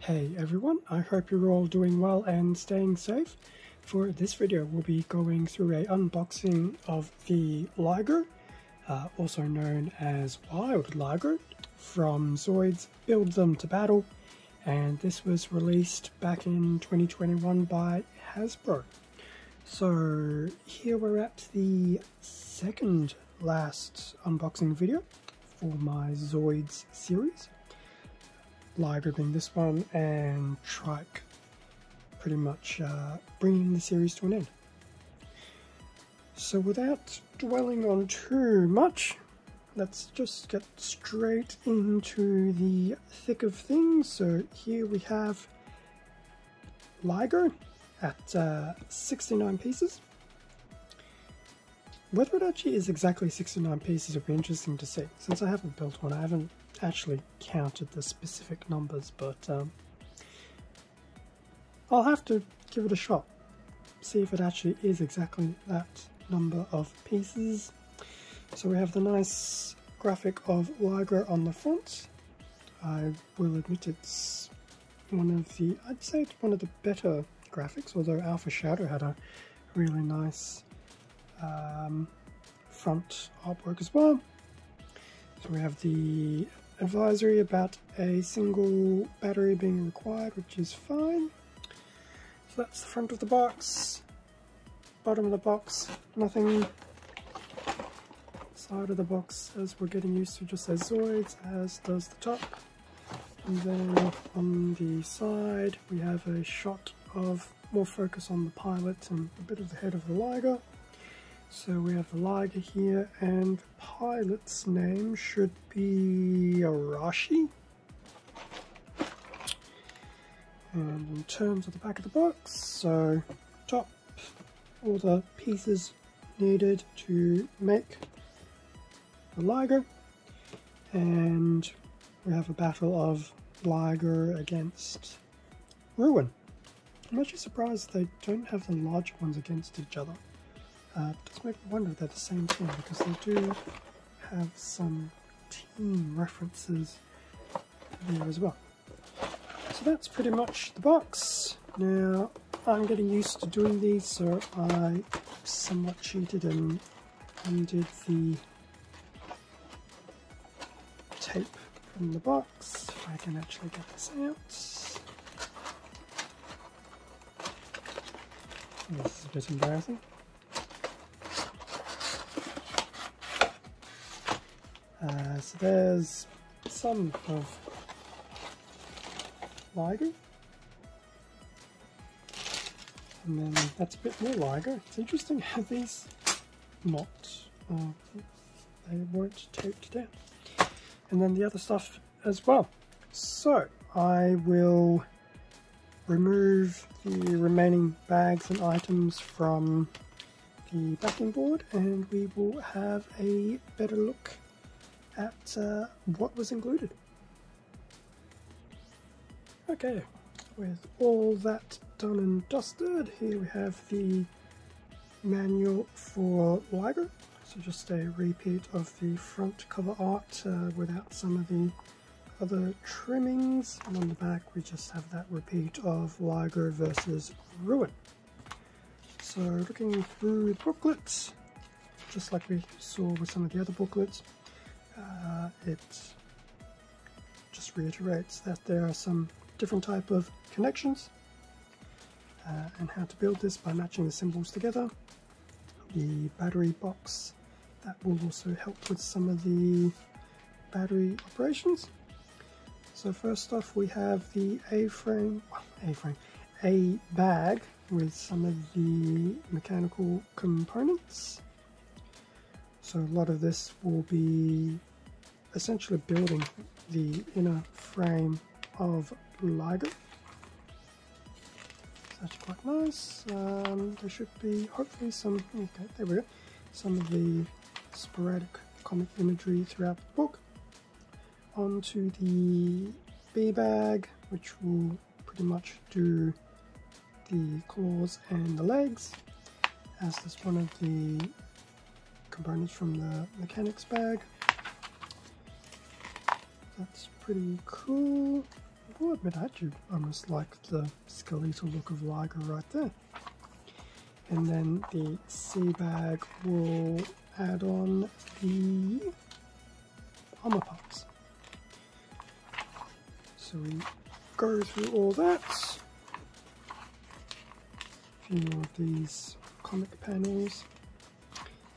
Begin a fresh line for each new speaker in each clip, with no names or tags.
Hey everyone, I hope you're all doing well and staying safe. For this video we'll be going through a unboxing of the Liger, also known as Wild Liger, from Zoids Build Them to Battle, and this was released back in 2021 by Hasbro. So here we're at the second last unboxing video for my Zoids series. Liger being this one, and Trike pretty much bringing the series to an end. So without dwelling on too much, let's just get straight into the thick of things. So here we have Liger at 69 pieces. Whether it actually is exactly 69 pieces would be interesting to see. Since I haven't built one, I haven't actually counted the specific numbers, but I'll have to give it a shot, see if it actually is exactly that number of pieces. So we have the nice graphic of Liger on the front. I will admit it's I'd say it's one of the better graphics, although Alpha Shadow had a really nice front artwork as well. So we have the advisory about a single battery being required, which is fine. So that's the front of the box. Bottom of the box, nothing. Side of the box, as we're getting used to, just says Zoids, as does the top. And then on the side we have a shot of more focus on the pilot and a bit of the head of the Liger. So we have the Liger here, and the pilot's name should be Arashi. And in terms of the back of the box, so top, all the pieces needed to make the Liger, and we have a battle of Liger against Ruin. I'm actually surprised they don't have the larger ones against each other. It does make me wonder if they're the same thing, because they do have some team references there as well. So that's pretty much the box. Now, I'm getting used to doing these, so I somewhat cheated and undid the tape from the box, if I can actually get this out. This is a bit embarrassing. So there's some of Liger, and then that's a bit more Liger. It's interesting how these not, they weren't taped down. And then the other stuff as well. So I will remove the remaining bags and items from the backing board, and we will have a better look at what was included. Okay, with all that done and dusted, here we have the manual for Liger. So just a repeat of the front cover art without some of the other trimmings, and on the back we just have that repeat of Liger versus Ruin. So looking through the booklets, just like we saw with some of the other booklets, it just reiterates that there are some different type of connections and how to build this by matching the symbols together. The battery box, that will also help with some of the battery operations. So first off we have the A bag with some of the mechanical components. So a lot of this will be essentially building the inner frame of Liger. It's actually quite nice. There should be hopefully some, okay, there we go, some of the sporadic comic imagery throughout the book. Onto the B bag, which will pretty much do the claws and the legs, as does one of the components from the mechanics bag. That's pretty cool. will admit I do almost like the skeletal look of Liger right there. And then the sea bag will add on the armor parts. So we go through all that. A few more of these comic panels,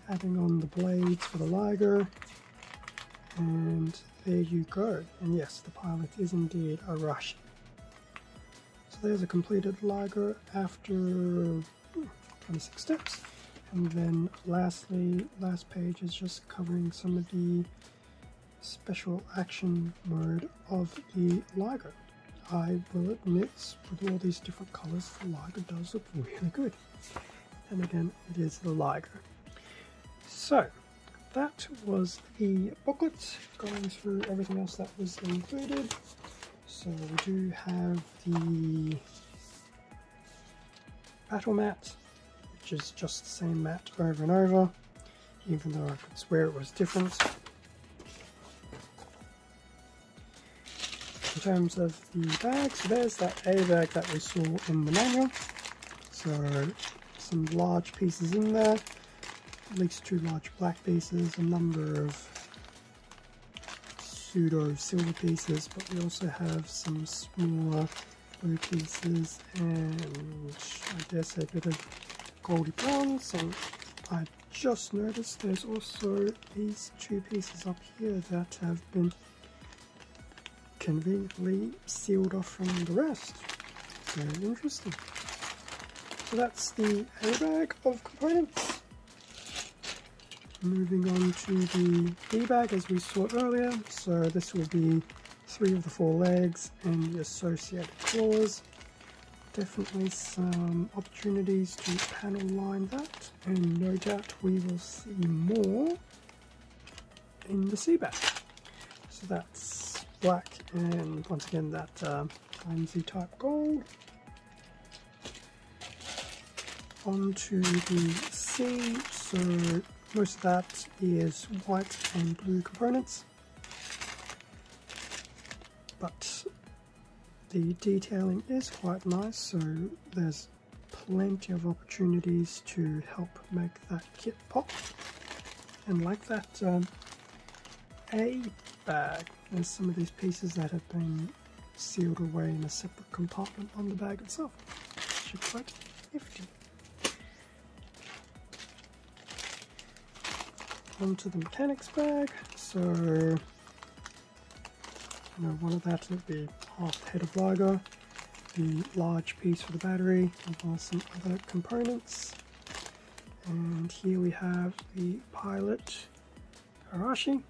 adding on the blades for the Liger, and there you go. And yes, the pilot is indeed a Arashi. So there's a completed Liger after 26 steps. And then lastly, last page is just covering some of the special action mode of the Liger. I will admit, with all these different colours, the Liger does look really good. And again, it is the Liger. So that was the booklet, going through everything else that was included. So we do have the battle mat, which is just the same mat over and over, even though I could swear it was different. In terms of the bag, so there's that A bag that we saw in the manual. So some large pieces in there, at least 2 large black pieces, a number of pseudo silver pieces, but we also have some smaller blue pieces and I dare say a bit of goldy bronze. And I just noticed there's also these 2 pieces up here that have been conveniently sealed off from the rest. Very interesting. So that's the A bag of components. Moving on to the B bag as we saw earlier. So this will be 3 of the 4 legs and the associated claws. Definitely some opportunities to panel line that, and no doubt we will see more in the C bag. So that's black and once again that IMZ type gold. Onto the C, so most of that is white and blue components, but the detailing is quite nice, so there's plenty of opportunities to help make that kit pop. And like that A bag, there's some of these pieces that have been sealed away in a separate compartment on the bag itself, which is quite nifty. Onto the mechanics bag, so one of that would be half the head of Liger, the large piece for the battery, as well as some other components. And here we have the pilot Arashi,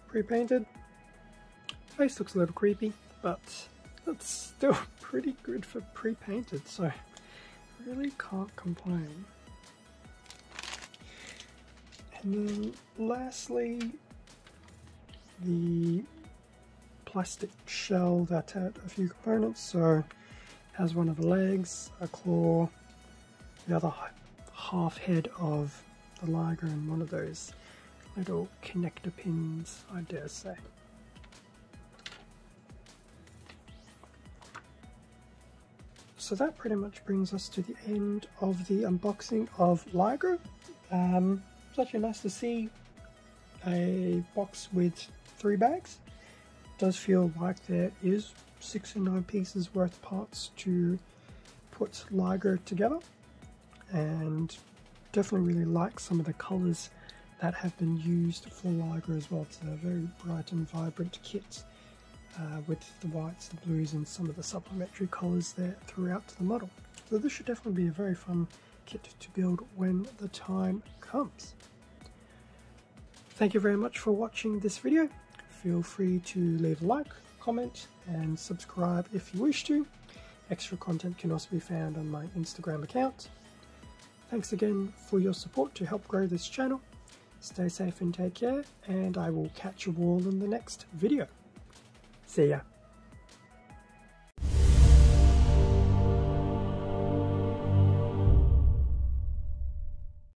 pre-painted. Face looks a little creepy, but that's still pretty good for pre-painted, so really can't complain. And then lastly, the plastic shell that had a few components, so has one of the legs, a claw, the other half head of the Liger, and one of those little connector pins, I dare say. So that pretty much brings us to the end of the unboxing of Liger. It's actually nice to see a box with 3 bags. It does feel like there is 6 or 9 pieces worth of parts to put Liger together, and definitely really like some of the colours that have been used for Liger as well. It's a very bright and vibrant kit with the whites, the blues, and some of the supplementary colours there throughout the model. So this should definitely be a very fun kit to build when the time comes. Thank you very much for watching this video. Feel free to leave a like, comment, and subscribe if you wish to. Extra content can also be found on my Instagram account. Thanks again for your support to help grow this channel. Stay safe and take care, and I will catch you all in the next video. See ya.